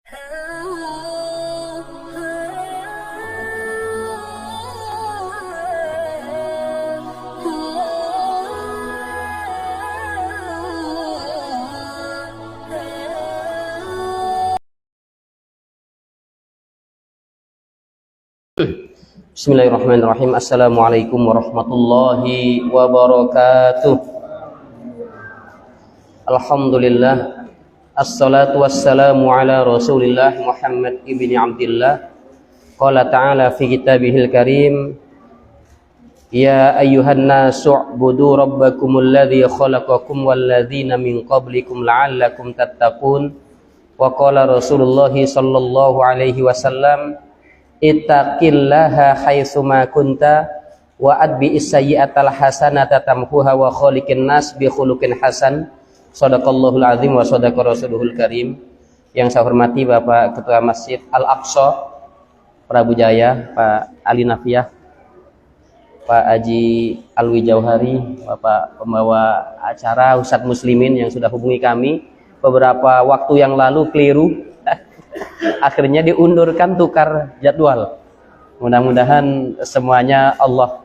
Bismillahirrahmanirrahim. Assalamualaikum warahmatullahi wabarakatuh. Alhamdulillah. Assalatu wassalamu ala Rasulillah Muhammad ibni Abdillah. Qala ta'ala fi kitabihil karim, ya ayyuhan nasu u'budu rabbakumul ladzi khalaqakum wal ladzina min qablikum la'allakum tattaqun. Wa qala Rasulullah sallallahu alaihi wasallam, ittaqillaha haitsuma kunta wa adbi'is sayyi'atal hasanata tamhuha wa khaliqin nas bi khuluqin hasan. Shadaqallahul azim wa shadaqa rasuluhul karim. Yang saya hormati Bapak Ketua Masjid Al-Aqsa Prabu Jaya, Pak Ali Nafiah, Pak Haji Alwi Jauhari, Bapak pembawa acara Ustadz Muslimin yang sudah hubungi kami beberapa waktu yang lalu keliru. Akhirnya diundurkan, tukar jadwal. Mudah-mudahan semuanya Allah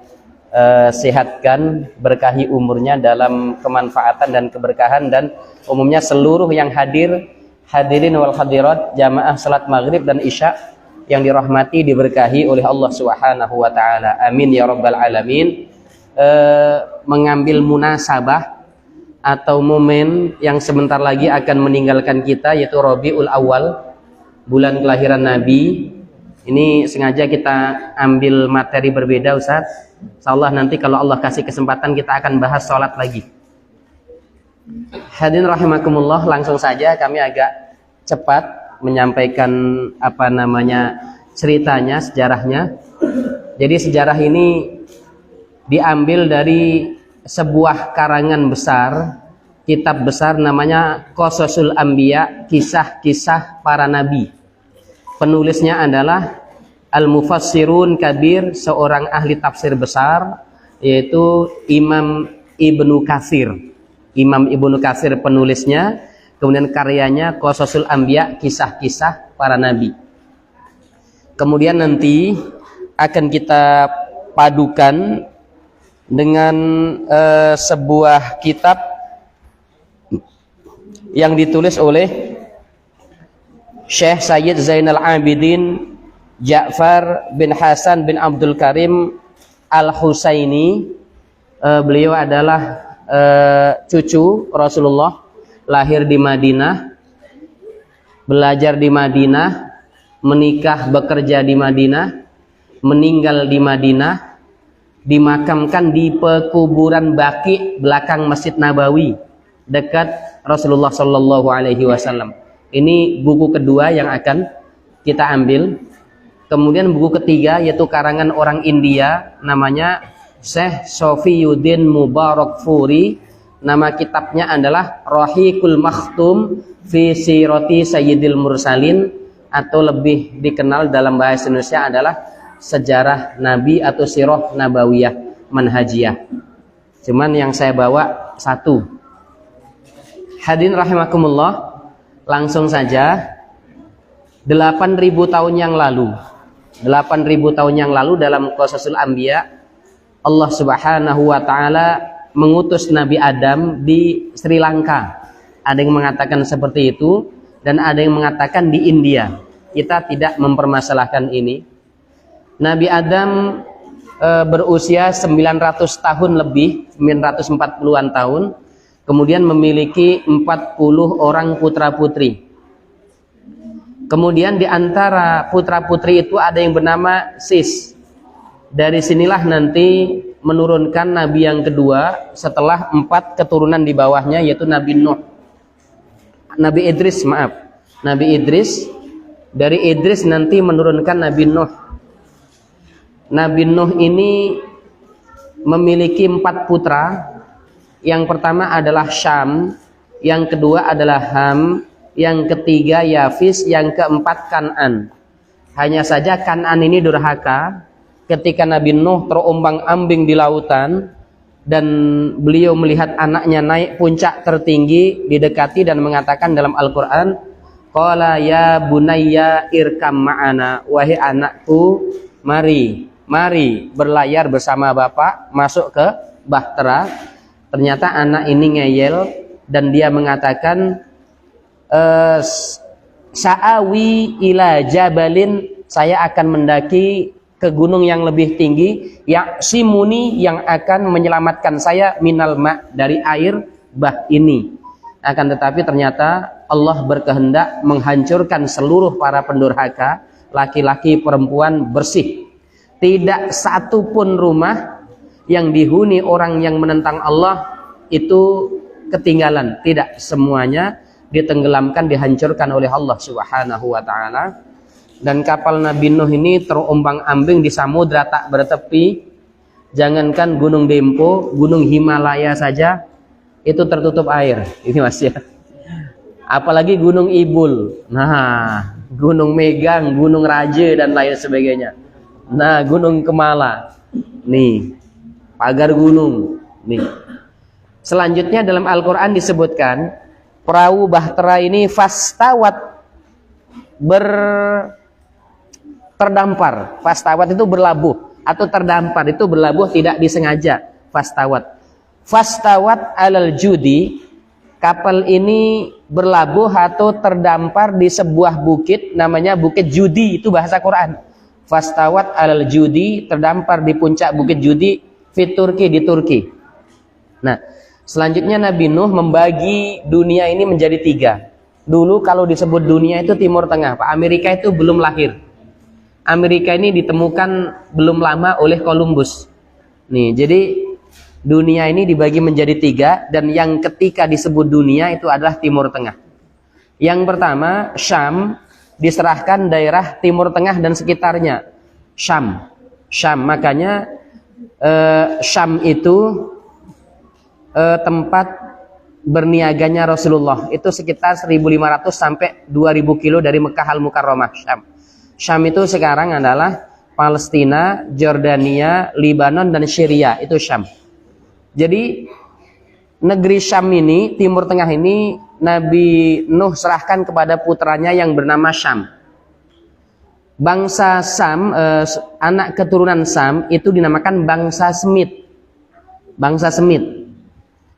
sehatkan, berkahi umurnya dalam kemanfaatan dan keberkahan, dan umumnya seluruh yang hadirin wal hadirat jamaah salat maghrib dan isya yang dirahmati, diberkahi oleh Allah Subhanahu wa taala. Amin ya rabbal alamin. Mengambil munasabah atau momen yang sebentar lagi akan meninggalkan kita, yaitu Rabiul Awal, bulan kelahiran Nabi. Ini sengaja kita ambil materi berbeda, Ustaz. Insyaallah nanti kalau Allah kasih kesempatan kita akan bahas sholat lagi. Hadirin rahimakumullah, langsung saja kami agak cepat menyampaikan ceritanya, sejarahnya. Jadi sejarah ini diambil dari sebuah karangan besar, kitab besar namanya Qososul Anbiya, kisah-kisah para nabi. Penulisnya adalah Al-Mufassirun Kabir, seorang ahli tafsir besar, yaitu Imam Ibnu Katsir. Imam Ibnu Katsir penulisnya, kemudian karyanya Qososul Anbiya, kisah-kisah para nabi. Kemudian nanti akan kita padukan dengan sebuah kitab yang ditulis oleh Syekh Sayyid Zainal Abidin Ja'far bin Hasan bin Abdul Karim Al-Husaini. Beliau adalah cucu Rasulullah, lahir di Madinah, belajar di Madinah, menikah bekerja di Madinah, meninggal di Madinah, dimakamkan di pekuburan Baqi belakang Masjid Nabawi dekat Rasulullah Shallallahu Alaihi Wasallam. Ini buku kedua yang akan kita ambil. Kemudian buku ketiga yaitu karangan orang India, namanya Syekh Sofiyuddin Mubarakfuri. Nama kitabnya adalah Rahiqul Makhtum fi Sirati Sayyidil Mursalin, atau lebih dikenal dalam bahasa Indonesia adalah Sejarah Nabi atau Sirah Nabawiyah Manhajiyah. Cuman yang saya bawa satu. Hadirin rahimakumullah, langsung saja. 8.000 tahun yang lalu, 8.000 tahun yang lalu dalam Qososul Anbiya, Allah Subhanahu wa taala mengutus Nabi Adam di Sri Lanka. Ada yang mengatakan seperti itu dan ada yang mengatakan di India. Kita tidak mempermasalahkan ini. Nabi Adam berusia 900 tahun lebih, 940-an tahun. Kemudian memiliki 40 orang putra-putri. Kemudian di antara putra-putri itu ada yang bernama Sis. Dari sinilah nanti menurunkan Nabi yang kedua setelah 4 keturunan di bawahnya, yaitu Nabi Nuh. Nabi Idris, maaf. Nabi Idris. Dari Idris nanti menurunkan Nabi Nuh. Nabi Nuh ini memiliki 4 putra. Yang pertama adalah Syam, yang kedua adalah Ham, yang ketiga Yafis, yang keempat Kan'an. Hanya saja Kan'an ini durhaka. Ketika Nabi Nuh terombang-ambing di lautan dan beliau melihat anaknya naik puncak tertinggi, didekati dan mengatakan dalam Al-Quran, Qala ya bunayya irkam ma'ana, wahai anakku, mari berlayar bersama bapak masuk ke bahtera. Ternyata anak ini ngeyel dan dia mengatakan, sa'awi ila jabalin, saya akan mendaki ke gunung yang lebih tinggi, simuni, yang akan menyelamatkan saya minal ma, dari air bah ini. Akan tetapi ternyata Allah berkehendak menghancurkan seluruh para pendurhaka, laki-laki perempuan bersih. Tidak satu pun rumah yang dihuni orang yang menentang Allah itu ketinggalan. Tidak, semuanya ditenggelamkan, dihancurkan oleh Allah Subhanahu wa taala. Dan kapal Nabi Nuh ini terombang-ambing di samudra tak bertepi. Jangankan Gunung Dempo, Gunung Himalaya saja itu tertutup air. Ini Mas ya. Apalagi Gunung Ibul. Nah, Gunung Megang, Gunung Raja dan lain sebagainya. Nah, Gunung Kemala. Nih, pagar gunung. Nih. Selanjutnya dalam Al-Qur'an disebutkan perahu bahtera ini fastawat, terdampar. Fastawat itu berlabuh atau terdampar, itu berlabuh tidak disengaja. Fastawat alal judi, kapal ini berlabuh atau terdampar di sebuah bukit namanya Bukit Judi, itu bahasa Quran. Fastawat alal judi, terdampar di puncak Bukit Judi fit Turki, di Turki. Nah, selanjutnya Nabi Nuh membagi dunia ini menjadi 3. Dulu kalau disebut dunia itu Timur Tengah, Pak. Amerika itu belum lahir. Amerika ini ditemukan belum lama oleh Columbus. Nih, jadi dunia ini dibagi menjadi 3, dan yang ketika disebut dunia itu adalah Timur Tengah. Yang pertama, Syam, diserahkan daerah Timur Tengah dan sekitarnya. Syam, makanya Syam itu tempat berniaganya Rasulullah. Itu sekitar 1.500 sampai 2.000 kilo dari Mekah Al-Mukarramah, Syam. Syam itu sekarang adalah Palestina, Jordania, Libanon, dan Syria. Itu Syam. Jadi negeri Syam ini, Timur Tengah ini, Nabi Nuh serahkan kepada putranya yang bernama Syam. Bangsa Syam, anak keturunan Syam itu dinamakan bangsa Semit. Bangsa Semit.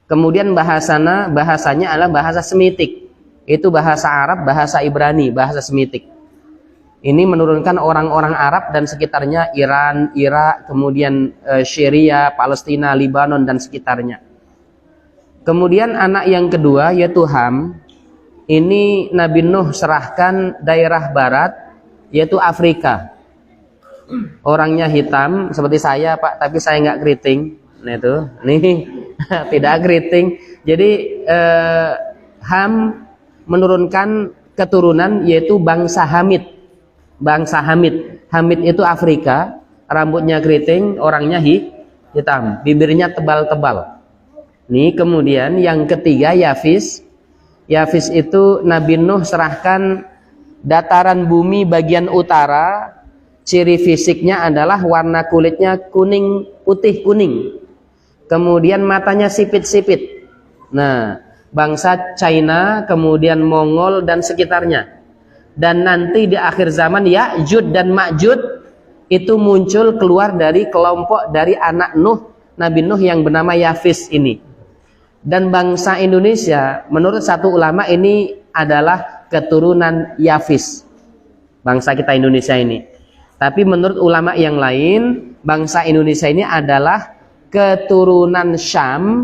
Kemudian bahasanya adalah bahasa Semitik. Itu bahasa Arab, bahasa Ibrani, bahasa Semitik. Ini menurunkan orang-orang Arab dan sekitarnya, Iran, Irak, kemudian Syria, Palestina, Libanon dan sekitarnya. Kemudian anak yang kedua yaitu Ham. Ini Nabi Nuh serahkan daerah barat, yaitu Afrika. Orangnya hitam seperti saya, Pak, tapi saya nggak keriting. Nah itu, nih tidak keriting. Jadi Ham menurunkan keturunan yaitu bangsa Hamid. Bangsa Hamid. Hamid itu Afrika, rambutnya keriting, orangnya hitam, bibirnya tebal-tebal. Nih, kemudian yang ketiga Yafis. Yafis itu Nabi Nuh serahkan dataran bumi bagian utara. Ciri fisiknya adalah warna kulitnya kuning, putih kuning. Kemudian matanya sipit-sipit. Nah, bangsa China, kemudian Mongol dan sekitarnya. Dan nanti di akhir zaman Ya'jud dan Ma'jud itu muncul keluar dari kelompok dari anak Nuh, Nabi Nuh yang bernama Yafis ini. Dan bangsa Indonesia menurut satu ulama ini adalah keturunan Yafis, bangsa kita Indonesia ini. Tapi menurut ulama yang lain, bangsa Indonesia ini adalah keturunan Syam,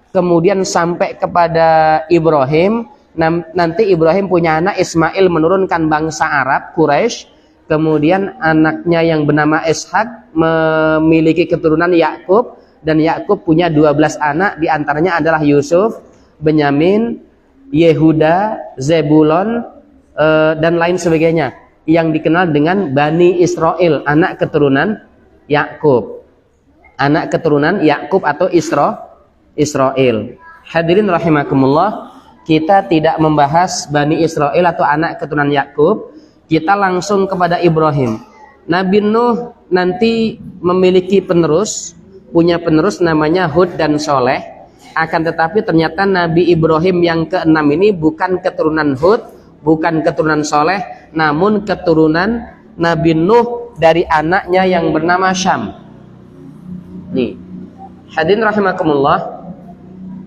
kemudian sampai kepada Ibrahim. Nanti Ibrahim punya anak Ismail menurunkan bangsa Arab, Quraisy. Kemudian anaknya yang bernama Ishak memiliki keturunan Yakub, dan Yakub punya 12 anak, diantaranya adalah Yusuf, Benyamin, Yehuda, Zebulon, dan lain sebagainya, yang dikenal dengan Bani Israel, anak keturunan Yakub. Anak keturunan Yakub atau Israel. Hadirin rahimakumullah, kita tidak membahas Bani Israel atau anak keturunan Yakub. Kita langsung kepada Ibrahim. Nabi Nuh nanti memiliki penerus, punya penerus namanya Hud dan Soleh. Akan tetapi ternyata Nabi Ibrahim yang keenam ini bukan keturunan Hud, bukan keturunan Soleh, namun keturunan Nabi Nuh dari anaknya yang bernama Syam. Nih, hadirin rahimakumullah,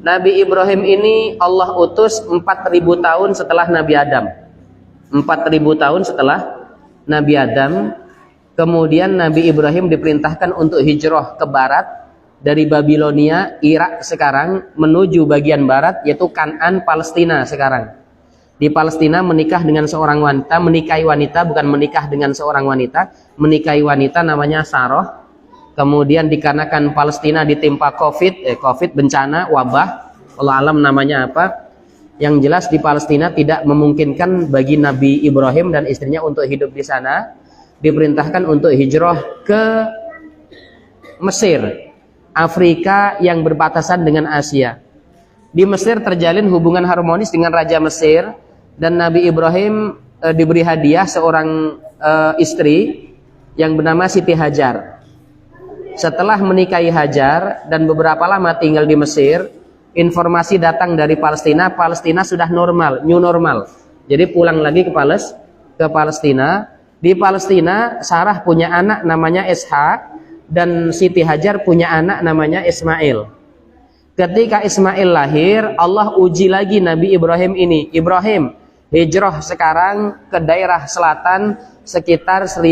Nabi Ibrahim ini Allah utus 4.000 tahun setelah Nabi Adam. 4.000 tahun setelah Nabi Adam. Kemudian Nabi Ibrahim diperintahkan untuk hijrah ke barat dari Babilonia, Irak sekarang, menuju bagian barat yaitu Kan'an, Palestina sekarang. Di Palestina menikah dengan seorang wanita, menikahi wanita, bukan menikah dengan seorang wanita, menikahi wanita namanya Sarah. Kemudian dikarenakan Palestina ditimpa COVID bencana, wabah, Allah alam namanya apa. Yang jelas di Palestina tidak memungkinkan bagi Nabi Ibrahim dan istrinya untuk hidup di sana. Diperintahkan untuk hijrah ke Mesir, Afrika yang berbatasan dengan Asia. Di Mesir terjalin hubungan harmonis dengan Raja Mesir, dan Nabi Ibrahim diberi hadiah seorang istri yang bernama Siti Hajar. Setelah menikahi Hajar dan beberapa lama tinggal di Mesir, informasi datang dari Palestina, Palestina sudah normal, new normal. Jadi pulang lagi ke Palestina. Di Palestina Sarah punya anak namanya Ishak, dan Siti Hajar punya anak namanya Ismail. Ketika Ismail lahir, Allah uji lagi Nabi Ibrahim ini. Ibrahim, hijrah sekarang ke daerah selatan sekitar 1.500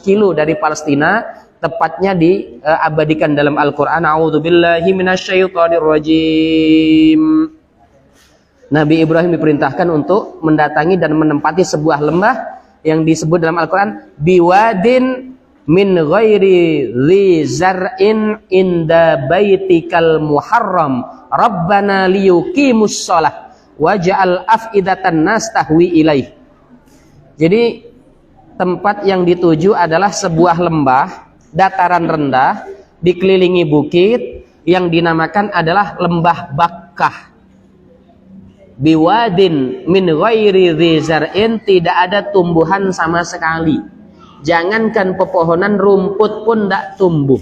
kilo dari Palestina, tepatnya diabadikan dalam Al-Quran. A'udzubillahi minasyaitonirrajim. Nabi Ibrahim diperintahkan untuk mendatangi dan menempati sebuah lembah yang disebut dalam Al-Quran biwadin min ghairi dhi zar'in inda baitikal muharram rabbana liyuqimus shalah waj'al af'idatan nas tahwi ilaih. Jadi tempat yang dituju adalah sebuah lembah dataran rendah dikelilingi bukit yang dinamakan adalah lembah Bakkah. Biwadin min ghairi dhi zar'in, tidak ada tumbuhan sama sekali. Jangankan pepohonan, rumput pun tidak tumbuh.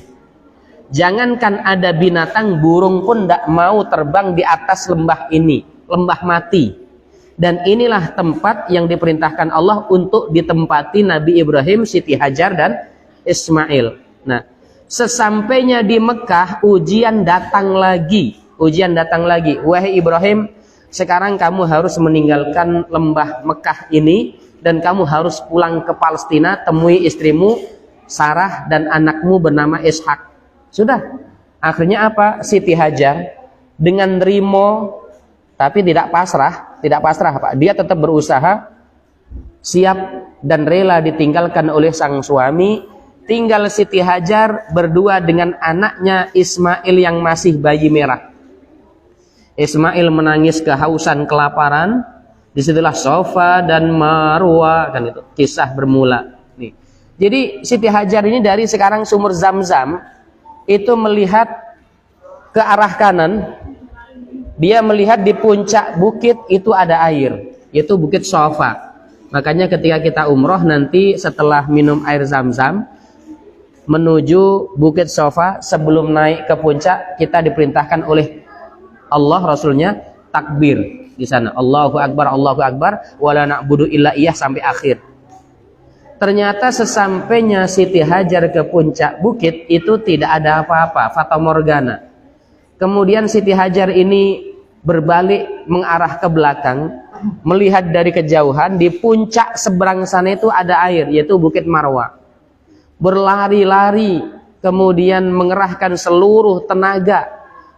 Jangankan ada binatang, burung pun tidak mau terbang di atas lembah ini, lembah mati. Dan inilah tempat yang diperintahkan Allah untuk ditempati Nabi Ibrahim, Siti Hajar dan Ismail. Nah, sesampainya di Mekah, ujian datang lagi. Wahai Ibrahim, sekarang kamu harus meninggalkan lembah Mekah ini dan kamu harus pulang ke Palestina, temui istrimu Sarah dan anakmu bernama Ishak. Sudah. Akhirnya apa? Siti Hajar dengan rimo tapi tidak pasrah Pak. Dia tetap berusaha, siap dan rela ditinggalkan oleh sang suami. Tinggal Siti Hajar berdua dengan anaknya Ismail yang masih bayi merah. Ismail menangis kehausan, kelaparan. Disitulah Safa dan Marwa, kan itu kisah bermula. Nih. Jadi Siti Hajar ini dari sekarang sumur Zam-Zam itu melihat ke arah kanan, dia melihat di puncak bukit itu ada air, yaitu Bukit Safa. Makanya ketika kita umroh nanti setelah minum air Zam-Zam menuju Bukit Safa, sebelum naik ke puncak kita diperintahkan oleh Allah, Rasulnya takbir di sana, Allahu Akbar wala na'budu illa iyah sampai akhir. Ternyata sesampainya Siti Hajar ke puncak bukit itu tidak ada apa-apa, fata morgana. Kemudian Siti Hajar ini berbalik mengarah ke belakang, melihat dari kejauhan di puncak seberang sana itu ada air, yaitu Bukit Marwa. Berlari-lari, kemudian mengerahkan seluruh tenaga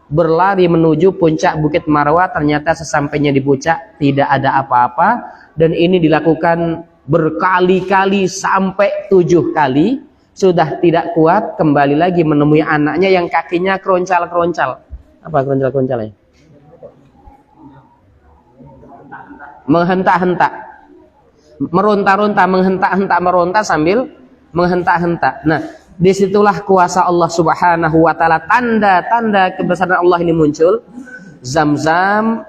berlari menuju puncak Bukit Marwa. Ternyata sesampainya di puncak tidak ada apa-apa, dan ini dilakukan berkali-kali sampai 7 kali. Sudah tidak kuat, kembali lagi menemui anaknya yang kakinya keroncal-keroncal. Apa keroncal-keroncalnya? Menghentak-hentak, meronta-ronta, menghentak-hentak, meronta sambil menghentak-hentak. Nah, disitulah kuasa Allah Subhanahu wa ta'ala, tanda-tanda kebesaran Allah ini muncul. Zam-Zam,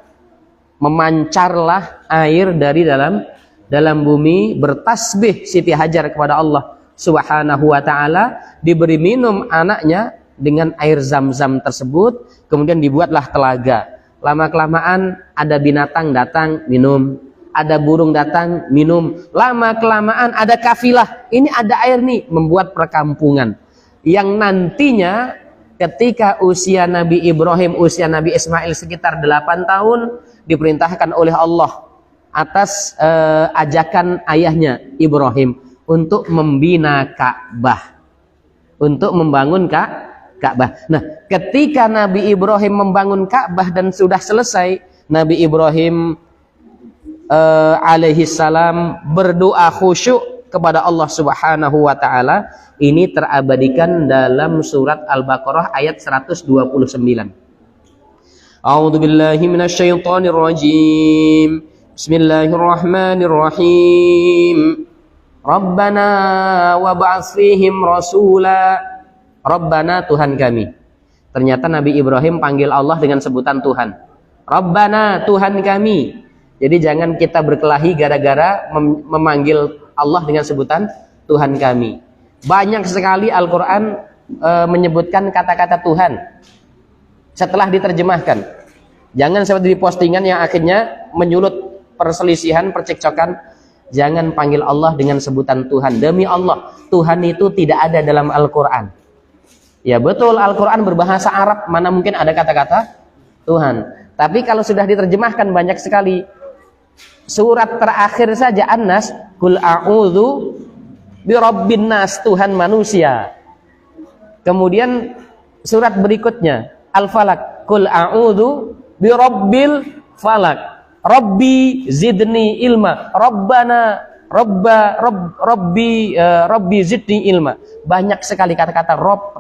memancarlah air dari dalam bumi, bertasbih Siti Hajar kepada Allah Subhanahu wa ta'ala, diberi minum anaknya dengan air Zam-Zam tersebut. Kemudian dibuatlah telaga. Lama-kelamaan ada binatang datang minum, ada burung datang minum. Lama-kelamaan ada kafilah. Ini ada air nih, membuat perkampungan. Yang nantinya ketika usia Nabi Ibrahim, usia Nabi Ismail sekitar 8 tahun, diperintahkan oleh Allah atas ajakan ayahnya Ibrahim untuk membina Ka'bah, untuk membangun Ka'bah. Nah, ketika Nabi Ibrahim membangun Ka'bah dan sudah selesai, Nabi Ibrahim alaihi salam berdoa khusyuk kepada Allah Subhanahu wa taala. Ini terabadikan dalam surat Al-Baqarah ayat 129. A'udzu billahi minasyaitonir rajim. Bismillahirrahmanirrahim. Rabbana wab'ats fihim rasula. Rabbana, Tuhan kami. Ternyata Nabi Ibrahim panggil Allah dengan sebutan Tuhan. Rabbana, Tuhan kami. Jadi jangan kita berkelahi gara-gara memanggil Allah dengan sebutan Tuhan kami. Banyak sekali Al-Quran menyebutkan kata-kata Tuhan setelah diterjemahkan. Jangan seperti di postingan yang akhirnya menyulut perselisihan, percekcokan. Jangan panggil Allah dengan sebutan Tuhan. Demi Allah, Tuhan itu tidak ada dalam Al-Quran. Ya betul, Al-Quran berbahasa Arab, mana mungkin ada kata-kata Tuhan. Tapi kalau sudah diterjemahkan banyak sekali. Surat terakhir saja An-Nas, Qul a'udzu birabbin nas, Tuhan manusia. Kemudian surat berikutnya Al-Falaq, Qul a'udzu birabbil falaq, Rabbi zidni ilma, Rabbana Rabbi zidni ilma. Banyak sekali kata-kata Rob,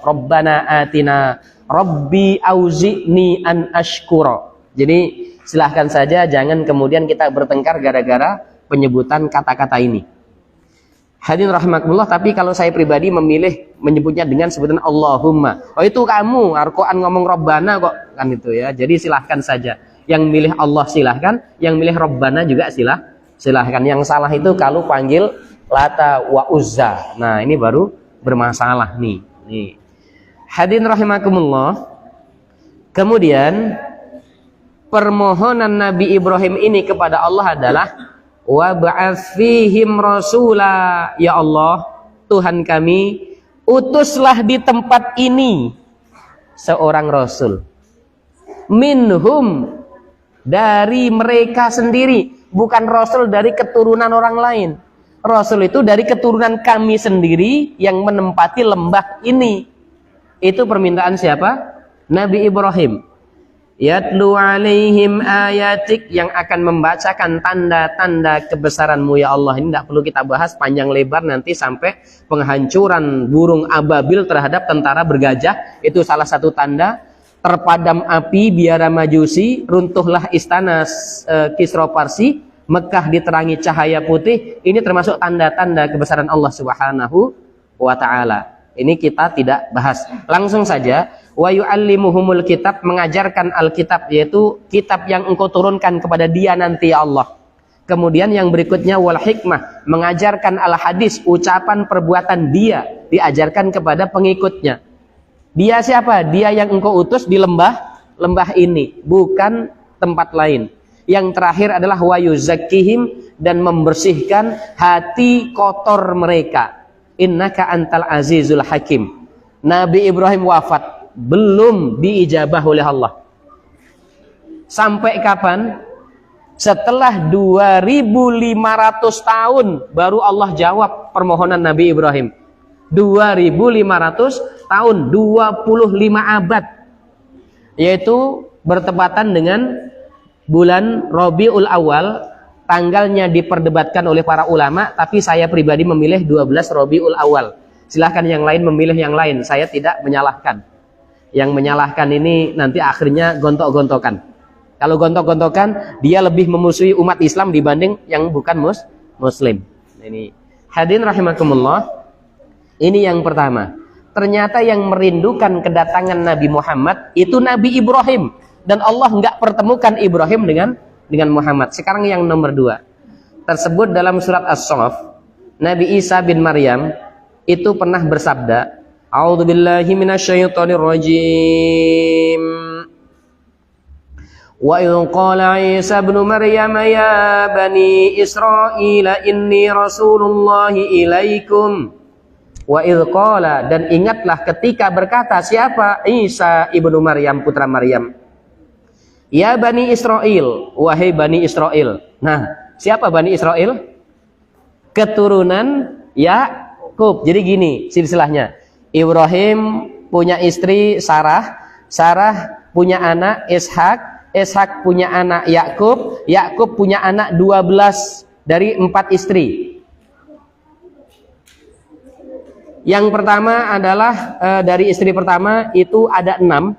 Rabbana atina, Rabbi auzi'ni an ashkura. Jadi silahkan saja, jangan kemudian kita bertengkar gara-gara penyebutan kata-kata ini. Hadirin rahimakumullah, tapi kalau saya pribadi memilih menyebutnya dengan sebutan Allahumma. Oh itu kamu, Al-Quran ngomong Rabbana kok, kan itu ya. Jadi silahkan saja. Yang milih Allah silahkan, yang milih Rabbana juga silahkan. Yang salah itu kalau panggil Lata wa Uzza. Nah ini baru bermasalah nih. Hadirin rahimakumullah. Kemudian permohonan Nabi Ibrahim ini kepada Allah adalah wa ba'ats fihim rasula, ya Allah Tuhan kami, utuslah di tempat ini seorang rasul, minhum, dari mereka sendiri, bukan rasul dari keturunan orang lain. Rasul itu dari keturunan kami sendiri yang menempati lembah ini. Itu permintaan siapa? Nabi Ibrahim. Yatlu alaihim ayatik, yang akan membacakan tanda-tanda kebesaranmu ya Allah. Ini tidak perlu kita bahas panjang lebar, nanti sampai penghancuran burung ababil terhadap tentara bergajah. Itu salah satu tanda. Terpadam api biara majusi, runtuhlah istana Kisra Parsi, Mekah diterangi cahaya putih. Ini termasuk tanda-tanda kebesaran Allah Subhanahu wa ta'ala. Ini kita tidak bahas. Langsung saja, wa yu'allimuhumul kitab, mengajarkan Alkitab, yaitu kitab yang engkau turunkan kepada dia nanti ya Allah. Kemudian yang berikutnya wal hikmah, mengajarkan al hadis, ucapan perbuatan dia diajarkan kepada pengikutnya. Dia siapa? Dia yang engkau utus di lembah ini, bukan tempat lain. Yang terakhir adalah wa yuzakkihim, dan membersihkan hati kotor mereka. Innaka antal azizul hakim. Nabi Ibrahim wafat, belum diijabah oleh Allah. Sampai kapan? Setelah 2500 tahun baru Allah jawab permohonan Nabi Ibrahim. 2500 tahun, 25 abad. Yaitu bertepatan dengan bulan Rabiul Awal. Tanggalnya diperdebatkan oleh para ulama, tapi saya pribadi memilih 12 Rabiul Awal. Silahkan yang lain memilih yang lain, saya tidak menyalahkan. Yang menyalahkan ini nanti akhirnya gontok-gontokan. Kalau gontok-gontokan, dia lebih memusuhi umat Islam dibanding yang bukan muslim. Ini hadirin rahimakumullah. Ini yang pertama. Ternyata yang merindukan kedatangan Nabi Muhammad itu Nabi Ibrahim, dan Allah enggak pertemukan Ibrahim dengan Muhammad. Sekarang yang nomor 2. Tersebut dalam surat As-Saff, Nabi Isa bin Maryam itu pernah bersabda, A'udzu billahi minasyaitonir rajim. Wa idh qala Isa ibn Maryam ya bani Israil inni rasulullahi ilaikum. Wa idh qala, dan ingatlah ketika berkata siapa? Isa ibnu Maryam, putra Maryam. Ya bani Israil, wahai bani Israil. Nah, siapa bani Israil? Keturunan Yakub. Jadi gini silsilahnya. Ibrahim punya istri Sarah, Sarah punya anak Ishak, Ishak punya anak Yakub, Yakub punya anak 12 dari 4 istri. Yang pertama adalah dari istri pertama itu ada 6,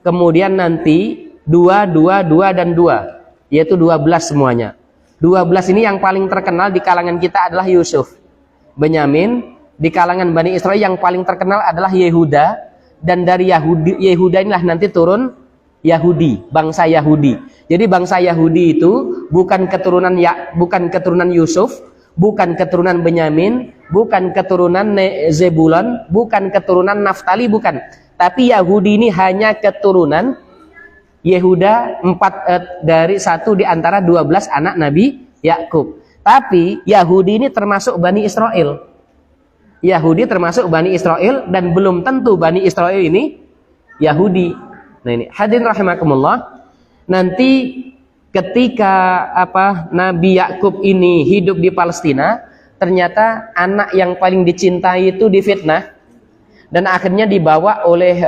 kemudian nanti 2, 2, 2 dan 2, yaitu 12 semuanya. 12 ini yang paling terkenal di kalangan kita adalah Yusuf, Benyamin. Di kalangan Bani Israel yang paling terkenal adalah Yehuda, dan dari Yehuda inilah nanti turun Yahudi, bangsa Yahudi. Jadi bangsa Yahudi itu bukan keturunan Yusuf, bukan keturunan Benyamin, bukan keturunan Zebulon, bukan keturunan Naftali, bukan. Tapi Yahudi ini hanya keturunan Yehuda, 4 dari 1 di antara 12 anak Nabi Yakub. Tapi Yahudi ini termasuk Bani Israel. Yahudi termasuk Bani Israel, dan belum tentu Bani Israel ini Yahudi. Nah ini hadirin rahimakumullah, nanti ketika Nabi Yakub ini hidup di Palestina, ternyata anak yang paling dicintai itu difitnah dan akhirnya dibawa oleh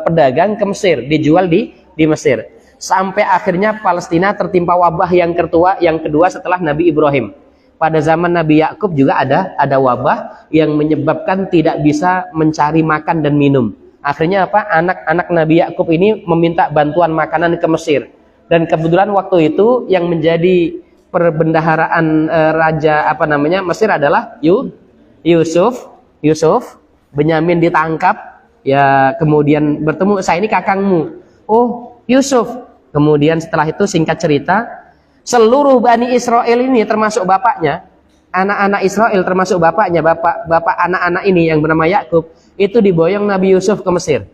pedagang ke Mesir, dijual di Mesir, sampai akhirnya Palestina tertimpa wabah yang kedua setelah Nabi Ibrahim. Pada zaman Nabi Yakub juga ada wabah yang menyebabkan tidak bisa mencari makan dan minum. Akhirnya anak-anak Nabi Yakub ini meminta bantuan makanan ke Mesir, dan kebetulan waktu itu yang menjadi perbendaharaan raja Mesir adalah Yusuf. Benyamin ditangkap, ya kemudian bertemu, saya ini kakangmu. Oh Yusuf. Kemudian setelah itu singkat cerita, seluruh Bani Israel ini termasuk bapaknya, anak-anak Israel termasuk bapaknya, bapak anak-anak ini yang bernama Yakub, itu diboyong Nabi Yusuf ke Mesir.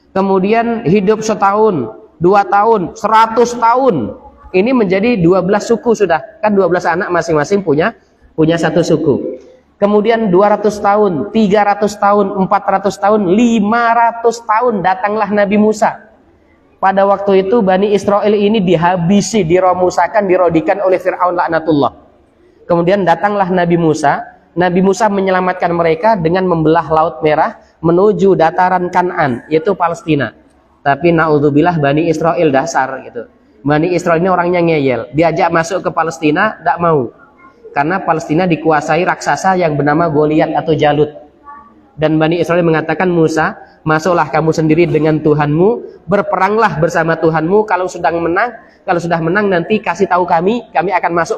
Kemudian hidup setahun, 2 tahun, 100 tahun. Ini menjadi 12 suku sudah. Kan 12 anak masing-masing punya satu suku. Kemudian 200 tahun, 300 tahun, 400 tahun, 500 tahun datanglah Nabi Musa. Pada waktu itu Bani Israel ini dihabisi, diromusakan, dirodikan oleh Fir'aun laknatullah. Kemudian datanglah Nabi Musa. Nabi Musa menyelamatkan mereka dengan membelah Laut Merah menuju dataran Kan'an, yaitu Palestina. Tapi naudzubillah Bani Israel dasar gitu. Bani Israel ini orangnya ngeyel. Diajak masuk ke Palestina, tidak mau. Karena Palestina dikuasai raksasa yang bernama Goliat atau Jalut. Dan Bani Israel mengatakan, Musa, masuklah kamu sendiri dengan Tuhanmu, berperanglah bersama Tuhanmu. Kalau sudah menang nanti kasih tahu kami akan masuk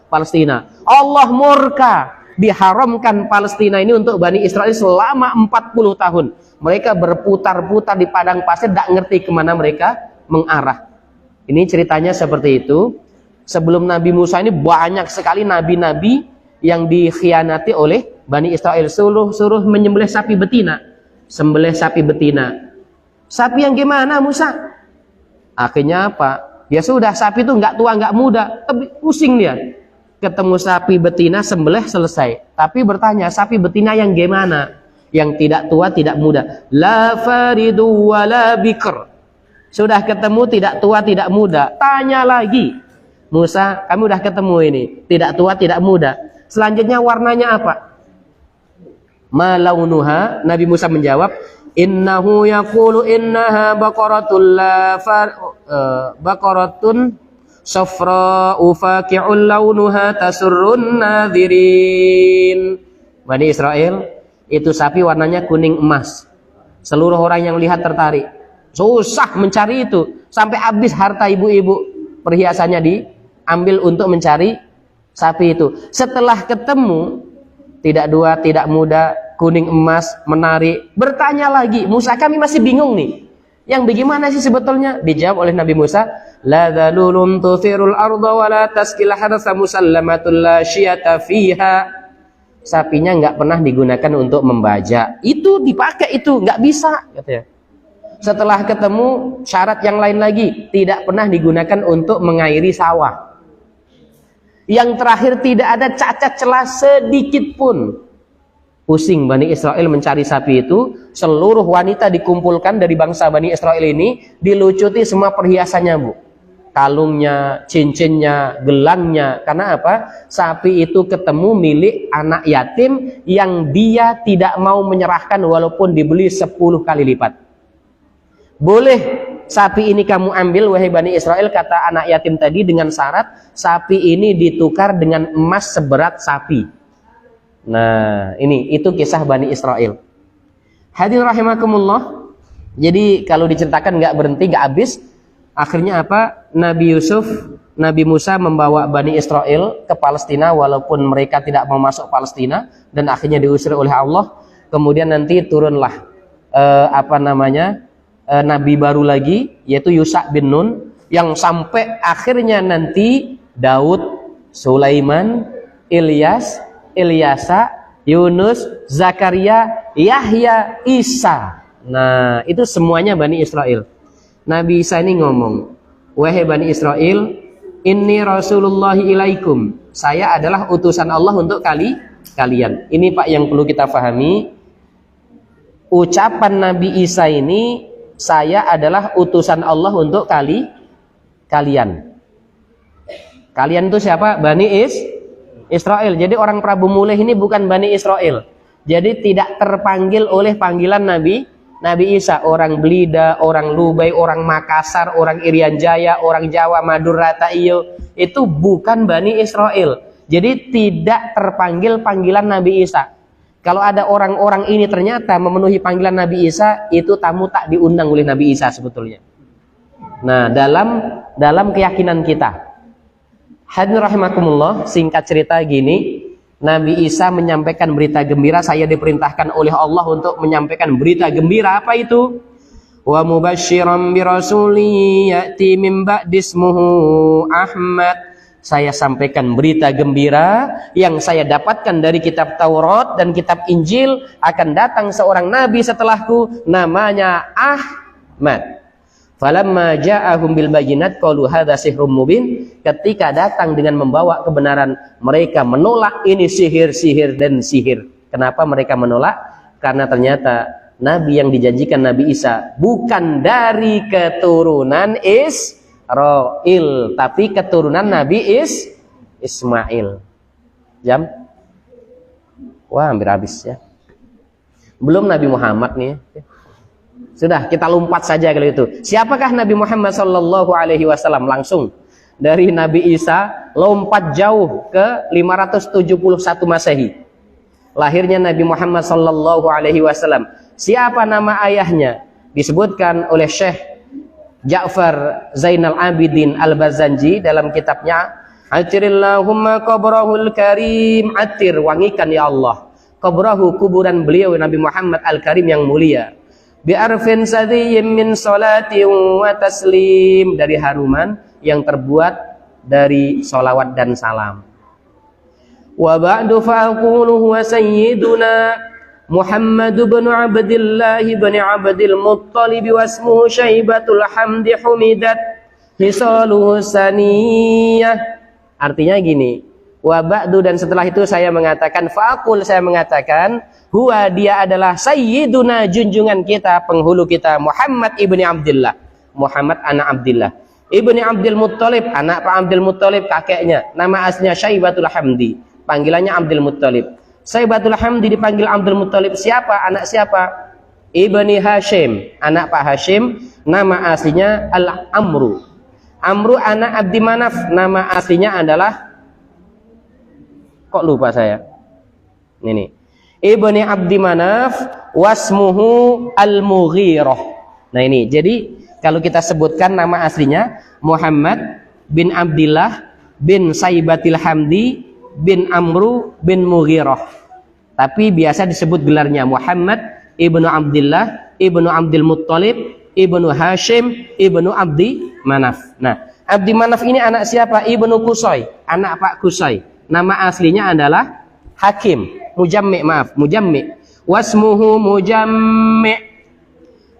Palestina. Allah murka. Diharamkan Palestina ini untuk Bani Israel selama 40 tahun. Mereka berputar-putar di padang pasir, tidak ngerti kemana mereka mengarah. Ini ceritanya seperti itu. Sebelum Nabi Musa ini banyak sekali nabi-nabi yang dikhianati oleh Bani Israel. Suruh menyembelih sapi betina. Sembelih sapi betina. Sapi yang gimana Musa? Akhirnya apa? Ya sudah, sapi itu nggak tua nggak muda, tapi pusing dia. Ketemu sapi betina, sembelih, selesai. Tapi bertanya, sapi betina yang gimana? Yang tidak tua, tidak muda. La faridu wa la bikr. Sudah ketemu tidak tua, tidak muda. Tanya lagi. Musa, kami udah ketemu ini. Tidak tua, tidak muda. Selanjutnya warnanya apa? Ma launuha? Nabi Musa menjawab, innahu yaqulu innaha baqaratun safra'u faqi'ul launuha tasurrun nadhirin. Bani Israel, itu sapi warnanya kuning emas. Seluruh orang yang lihat tertarik. Susah mencari itu, sampai habis harta ibu-ibu, perhiasannya diambil untuk mencari sapi itu. Setelah ketemu, tidak tua, tidak muda, kuning emas, menarik, bertanya lagi, Musa, kami masih bingung nih. Yang bagaimana sih sebetulnya? Dijawab oleh Nabi Musa, la dzalulun tuthirul arda wa la taskil harsa musallamatul la syiyata fiha. sapinya nggak pernah digunakan untuk membajak. Itu dipakai itu, nggak bisa, katanya. Setelah ketemu syarat yang lain lagi, tidak pernah digunakan untuk mengairi sawah. Yang terakhir, tidak ada cacat celah sedikit pun. Pusing Bani Israel mencari sapi itu, seluruh wanita dikumpulkan dari bangsa Bani Israel ini, dilucuti semua perhiasannya, Bu. Kalungnya, cincinnya, gelangnya. Karena apa? Sapi itu ketemu milik anak yatim yang dia tidak mau menyerahkan walaupun dibeli 10 kali lipat. Boleh sapi ini kamu ambil, wahai Bani Israel, kata anak yatim tadi, dengan syarat sapi ini ditukar dengan emas seberat sapi. Nah, itu kisah Bani Israel. Hadirin rahimakumullah. Jadi kalau diceritakan nggak berhenti, nggak habis. Akhirnya apa? Nabi Yusuf, Nabi Musa membawa Bani Israel ke Palestina walaupun mereka tidak mau masuk Palestina, dan akhirnya diusir oleh Allah. Kemudian nanti turunlah nabi baru lagi, yaitu Yusha bin Nun, yang sampai akhirnya nanti Daud, Sulaiman, Ilyasa, Yunus, Zakaria, Yahya, Isa. Nah, itu semuanya Bani Israel. Nabi Isa ini ngomong, wahai Bani Israel, inni rasulullahi ilaikum. Saya adalah utusan Allah untuk kalian. Ini Pak yang perlu kita pahami. Ucapan Nabi Isa ini, saya adalah utusan Allah untuk kalian. Kalian itu siapa? Bani Israel. Jadi orang Prabu Mulih ini bukan Bani Israel. Jadi tidak terpanggil oleh panggilan Nabi Isa. Orang Blida, orang Lubai, orang Makassar, orang Irian Jaya, orang Jawa, Madura, Taiyo, itu bukan Bani Israel. Jadi tidak terpanggil panggilan Nabi Isa. Kalau ada orang-orang ini ternyata memenuhi panggilan Nabi Isa, itu tamu tak diundang oleh Nabi Isa sebetulnya. Nah, dalam keyakinan kita, hadirin rahimakumullah, singkat cerita gini, Nabi Isa menyampaikan berita gembira. Saya diperintahkan oleh Allah untuk menyampaikan berita gembira. Apa itu? Wa mubasysyiran bi rasulin ya'ti min ba'di ismuhu Ahmad. Saya sampaikan berita gembira yang saya dapatkan dari kitab Taurat dan kitab Injil, akan datang seorang nabi setelahku, namanya Ahmad. Falamma ja'ahum bil bayyinat qalu hadza sihrun mubin. Ketika datang dengan membawa kebenaran, mereka menolak ini sihir. Kenapa mereka menolak? Karena ternyata nabi yang dijanjikan Nabi Isa bukan dari keturunan Israil, tapi keturunan Nabi Ismail. Jam? Wah, hampir habis ya. Belum Nabi Muhammad nih. Sudah, kita lompat saja kalau itu. Siapakah Nabi Muhammad sallallahu alaihi wasallam? Langsung dari Nabi Isa lompat jauh ke 571 Masehi. Lahirnya Nabi Muhammad sallallahu alaihi wasallam. Siapa nama ayahnya? Disebutkan oleh Syekh Ja'far Zainal Abidin Al-Bazanji dalam kitabnya Atirillahumma qabrahul karim. Atir, wangikan ya Allah, qabrahu, kuburan beliau Nabi Muhammad Al-Karim yang mulia, bi'arfin sadiyyin min salatin wa taslim, dari haruman yang terbuat dari salawat dan salam. Wa ba'du fa'aqulu huwa sayyiduna Muhammad bin Abdillah bin Abdil Muttalib wa ismuhu Syaibatul Hamdi humidat hisaluhu saniyah. Artinya gini, wa ba'du, dan setelah itu saya mengatakan, fa'aqul, saya mengatakan, huwa, dia adalah sayyiduna, junjungan kita, penghulu kita, Muhammad ibni Abdillah, Muhammad anak Abdillah, ibni Abdil Muttalib, anak Pak Abdul Muttalib, kakeknya, nama aslinya Syaibatul Hamdi, panggilannya Abdul Muttalib. Syaibatul Hamdi dipanggil Abdul Muttalib. Siapa? Anak siapa? Ibni Hashim, anak Pak Hashim, nama aslinya Al-Amru. Amru anak Abdi Manaf, nama aslinya adalah, kok lupa saya, ini Ibni Abdi Manaf wasmuhu Al-Mughirah. Nah ini, jadi kalau kita sebutkan nama aslinya Muhammad bin Abdillah bin Syaibatil Hamdi bin Amru bin Mughirah, tapi biasa disebut gelarnya Muhammad ibnu Abdillah ibnu Abdul Muttalib ibnu Hashim ibnu Abdi Manaf. Nah, Abdi Manaf ini anak siapa? Ibnu Qusay, anak Pak Qusay. Nama aslinya adalah Hakim. Mujammi, maaf, Mujammi. Wasmuhu Mujammi.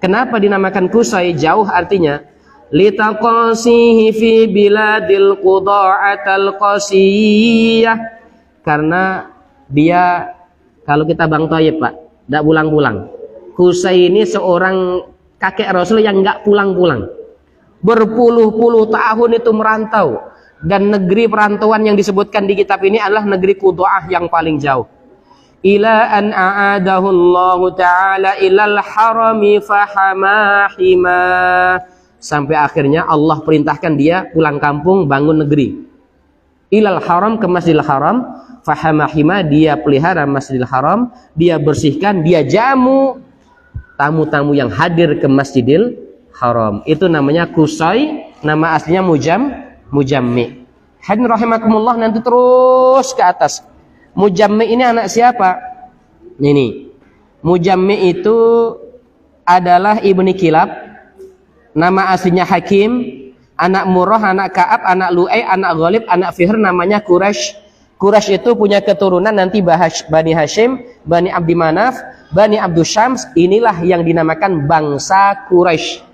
Kenapa dinamakan Qusay? Jauh artinya. Litaqasihi fi biladil quda'atal qasiyah. Karena dia, kalau kita Bang Thayyib Pak, tidak pulang-pulang. Qusay ini seorang kakek Rasul yang nggak pulang-pulang. Berpuluh-puluh tahun itu merantau. Dan negeri perantauan yang disebutkan di kitab ini adalah negeri Quda'ah yang paling jauh. Ila an a'adahu Allah Ta'ala ilal harami fahamahima. Sampai akhirnya Allah perintahkan dia pulang kampung bangun negeri. Ilal haram, ke Masjidil Haram. Fahamahima, dia pelihara Masjidil Haram. Dia bersihkan, dia jamu tamu-tamu yang hadir ke Masjidil Haram. Itu namanya Qusay. Nama aslinya Mujammi. Hadirin rahimakumullah, nanti terus ke atas. Mujammi ini anak siapa? Ini. Mujammi itu adalah Ibni Kilab. Nama aslinya Hakim. Anak Murrah, anak Ka'ab, anak Lu'ay, anak Ghalib, anak Fihr, namanya Quraisy. Quraisy itu punya keturunan nanti Bani Hashim, Bani Abdi Manaf, Bani Abdus Syams. Inilah yang dinamakan bangsa Quraisy.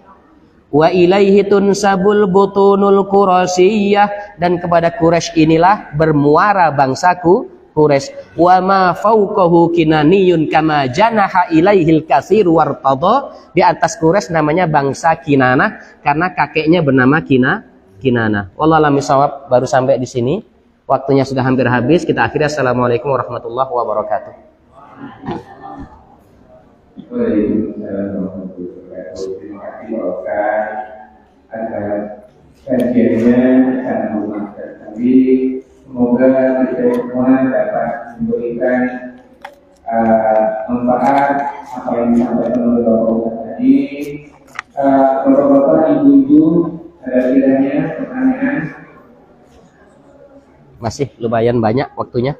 Wa ilaihi tunsabul butunul Qurasiyah, dan kepada Quraisy inilah bermuara bangsaku Quraisy. Wa ma fauqahu kinaniyun kama janaha ilaihil katsir wartada. Di atas Quraisy namanya bangsa Kinanah karena kakeknya bernama Kinanah. Wallahu a'lam bishawab. Baru sampai di sini. Waktunya sudah hampir habis. Kita akhiri. Assalamualaikum warahmatullahi wabarakatuh. Terima kasih Pak Ustaz atas kajiannya sangat bermanfaat sekali. Semoga kita semua dapat memberikan manfaat apa yang disampaikan oleh Bapak Ustaz tadi. Bapak-bapak, ibu-ibu, ada kiranya pertanyaan? Masih lumayan banyak waktunya.